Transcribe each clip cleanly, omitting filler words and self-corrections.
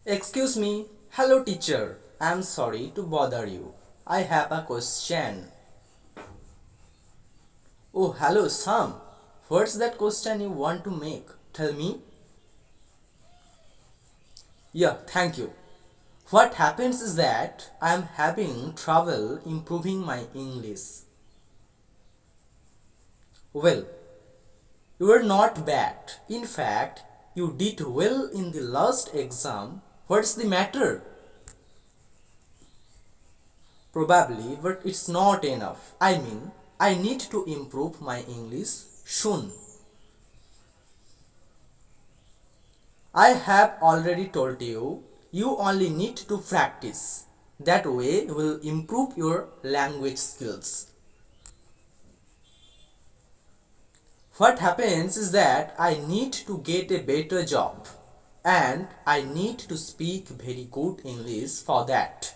Excuse me. Hello, teacher. I'm sorry to bother you. I have a question. Oh, hello, Sam. What's that question you want to make? Tell me. Yeah, thank you. What happens is that I'm having trouble improving my English. Well, you are not bad. In fact, you did well in the last exam. What's the matter? Probably, but it's not enough. I mean, I need to improve my English soon. I have already told you, you only need to practice. That way you will improve your language skills. What happens is that I need to get a better job and I need to speak very good English for that.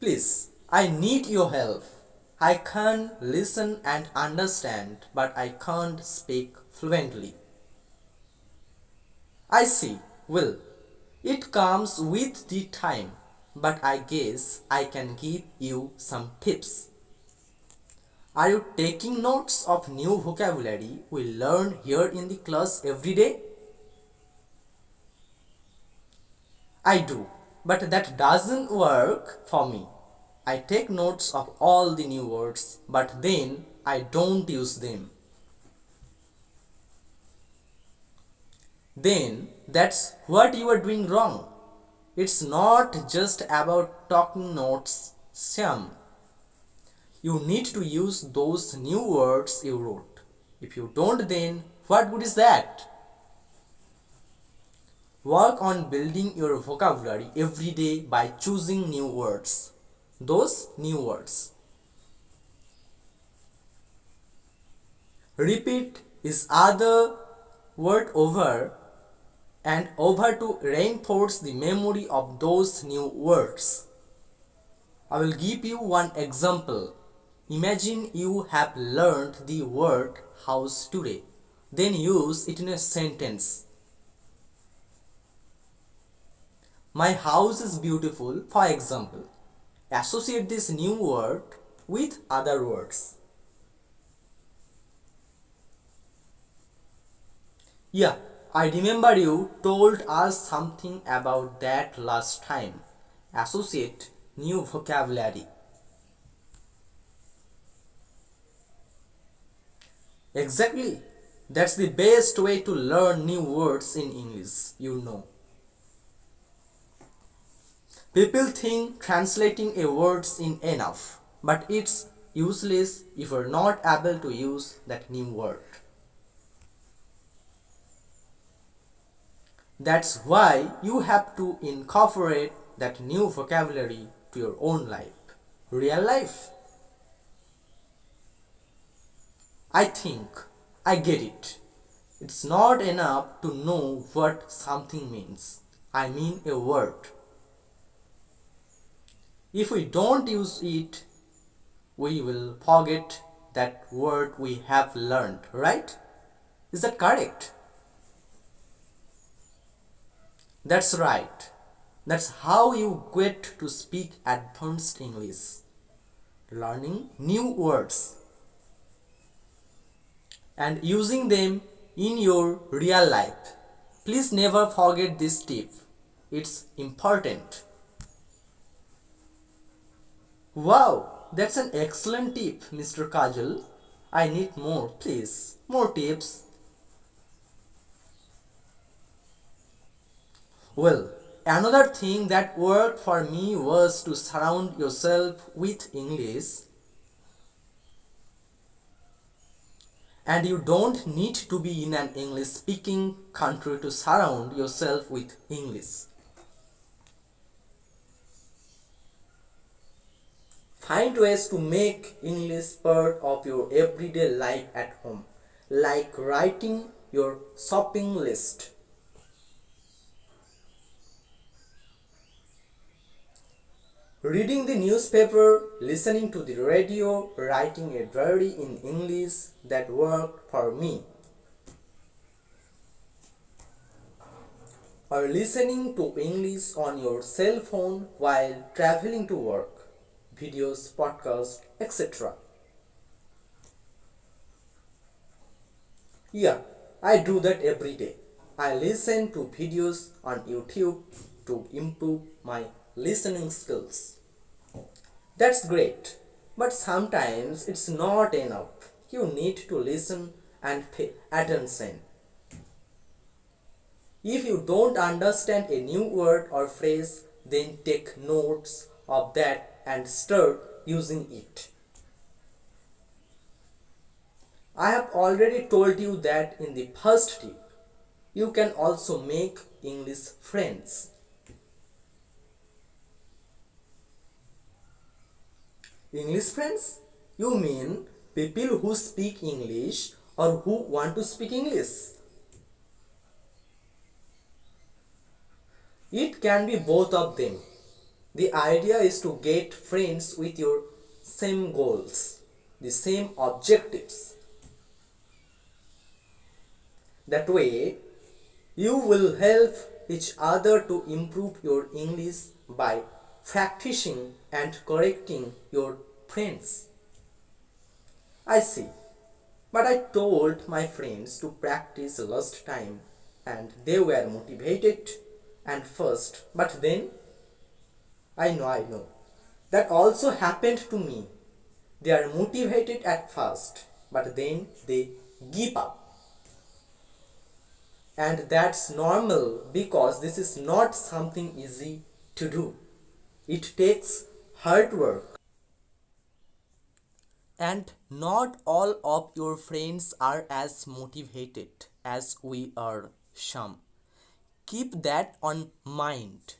Please, I need your help. I can listen and understand, but I can't speak fluently. I see. Well, it comes with the time, but I guess I can give you some tips. Are you taking notes of new vocabulary we learn here in the class every day? I do, but that doesn't work for me. I take notes of all the new words, but then I don't use them. Then that's what you are doing wrong. It's not just about talking notes, Sam. You need to use those new words you wrote. If you don't, then what good is that? Work on building your vocabulary every day by choosing new words. Those new words. Repeat is other word over and over to reinforce the memory of those new words. I will give you one example. Imagine you have learned the word house today. Then use it in a sentence. My house is beautiful, for example. Associate this new word with other words. Yeah, I remember you told us something about that last time. Associate new vocabulary. Exactly. That's the best way to learn new words in English, you know. People think translating a words in enough, but it's useless if you're not able to use that new word. That's why you have to incorporate that new vocabulary to your own life. Real life. I think I get it. It's not enough to know what something means. I mean a word. If we don't use it, we will forget that word we have learned, right? Is that correct? That's right. That's how you get to speak advanced English. Learning new words and using them in your real life. Please never forget this tip. It's important. Wow, that's an excellent tip, Mr. Kajal. I need more, please. More tips. Well, another thing that worked for me was to surround yourself with English. And you don't need to be in an English speaking country to surround yourself with English. Find ways to make English part of your everyday life at home, like writing your shopping list. Reading the newspaper, listening to the radio, writing a diary in English. That worked for me. or listening to English on your cell phone while traveling to work, videos, podcasts, etc. Yeah, I do that every day. I listen to videos on YouTube to improve my listening skills. That's great, but sometimes it's not enough. You need to listen and pay attention. If you don't understand a new word or phrase, then take notes of that and start using it. I have already told you that in the first tip. You can also make English friends. English friends? You mean people who speak English or who want to speak English? It can be both of them. The idea is to get friends with your same goals, the same objectives. That way, you will help each other to improve your English by practicing and correcting your friends. I see. But I told my friends to practice last time and they were motivated and first. But then, I know. That also happened to me. They are motivated at first, but then they give up. And that's normal because this is not something easy to do. It takes hard work. And not all of your friends are as motivated as we are some. Keep that on mind.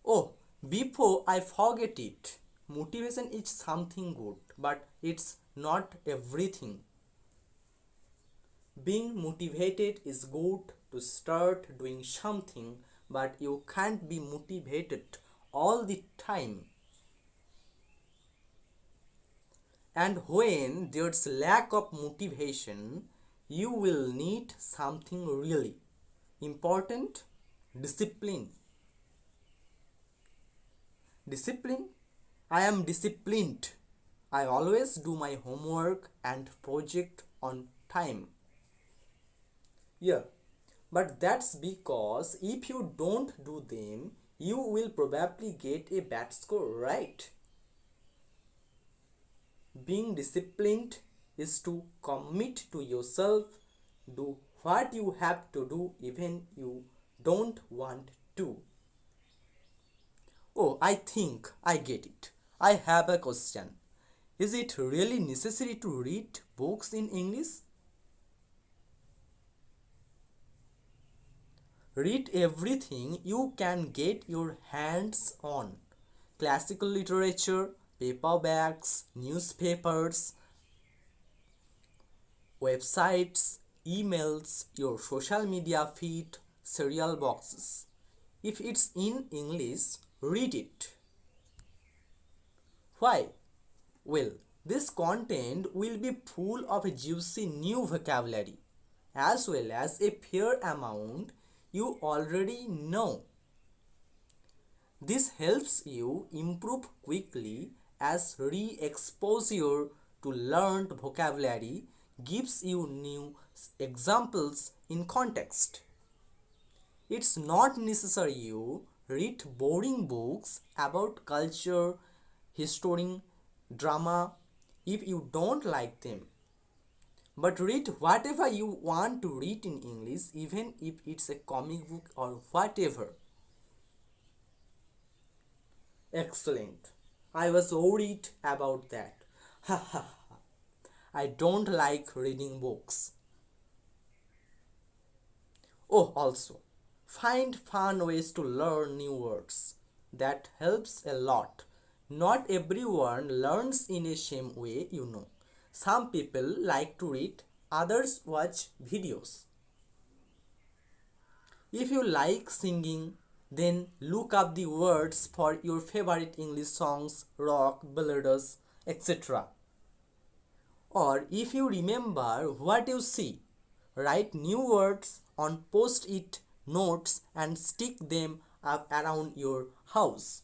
Oh, before I forget it, motivation is something good, but it's not everything. Being motivated is good to start doing something, but you can't be motivated all the time. And when there's lack of motivation, you will need something really important: discipline. Discipline? I am disciplined. I always do my homework and project on time. Yeah, but that's because if you don't do them, you will probably get a bad score, right? Being disciplined is to commit to yourself, do what you have to do even you don't want to. Oh, I think I get it. I have a question. Is it really necessary to read books in English? Read everything you can get your hands on. Classical literature, paperbacks, newspapers, websites, emails, your social media feed, cereal boxes. If it's in English, read it. Why? Well, this content will be full of juicy new vocabulary as well as a fair amount you already know. This helps you improve quickly as re-exposure to learned vocabulary gives you new examples in context. It's not necessary you read boring books about culture, history, drama if you don't like them. But read whatever you want to read in English, even if it's a comic book or whatever. Excellent. I was worried about that. I don't like reading books. Oh, also, find fun ways to learn new words. That helps a lot. Not everyone learns in a same way, you know. Some people like to read, others watch videos. If you like singing, then look up the words for your favorite English songs, rock, ballads, etc. Or if you remember what you see, write new words on post-it notes and stick them up around your house.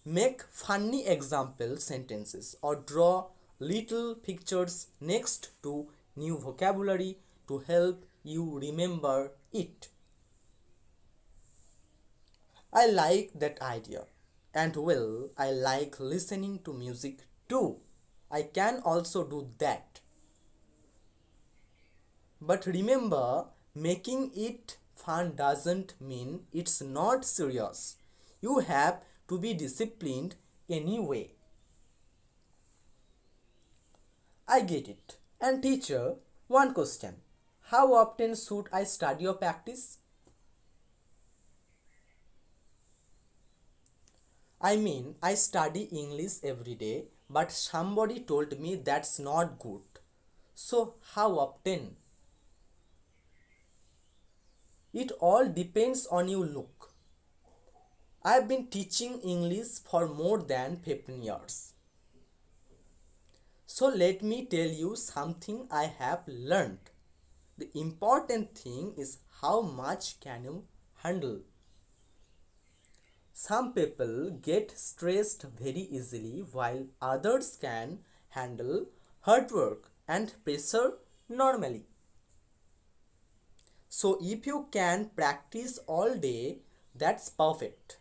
Make funny example sentences or draw little pictures next to new vocabulary to help you remember it. I like that idea. And well, I like listening to music too. I can also do that. But remember, making it fun doesn't mean it's not serious. You have to be disciplined anyway. I get it. And teacher, one question. How often should I study or practice? I mean, I study English every day, but somebody told me that's not good. So, how often? It all depends on you. Look. I've been teaching English for more than 15 years. So let me tell you something I have learned. The important thing is how much can you handle. Some people get stressed very easily while others can handle hard work and pressure normally. So if you can practice all day, that's perfect.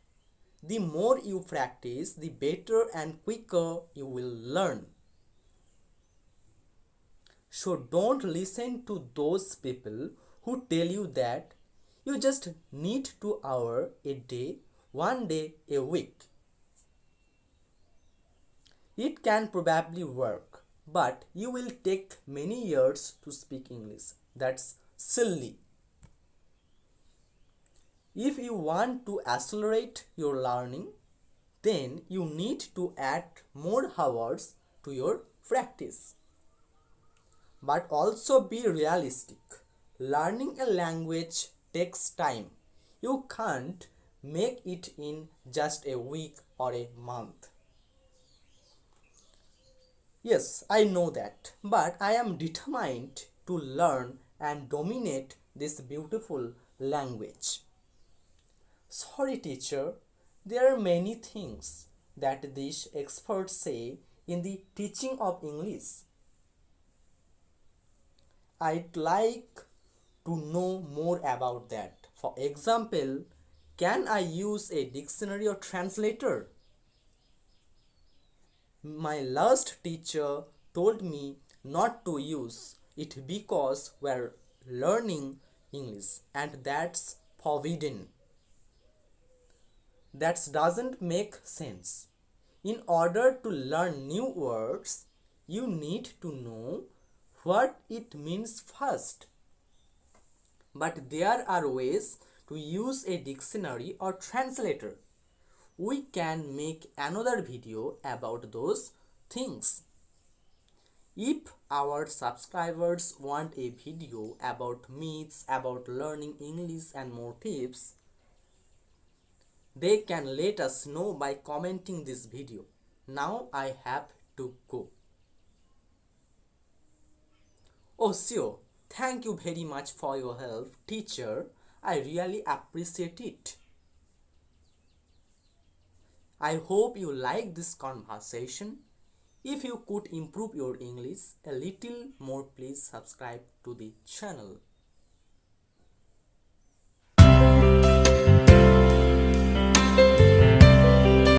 The more you practice, the better and quicker you will learn. So don't listen to those people who tell you that you just need 2 hours a day, one day a week. It can probably work, but you will take many years to speak English. That's silly. If you want to accelerate your learning, then you need to add more hours to your practice. But also be realistic. Learning a language takes time. You can't make it in just a week or a month. Yes, I know that, but I am determined to learn and dominate this beautiful language. Sorry, teacher, there are many things that these experts say in the teaching of English. I'd like to know more about that. For example, can I use a dictionary or translator? My last teacher told me not to use it because we're learning English and that's forbidden. That doesn't make sense. In order to learn new words, you need to know what it means first. But there are ways to use a dictionary or translator. We can make another video about those things. If our subscribers want a video about myths, about learning English and more tips, they can let us know by commenting this video. Now I have to go. Oh sure, thank you very much for your help, teacher. I really appreciate it. I hope you like this conversation. If you could improve your English a little more, please subscribe to the channel.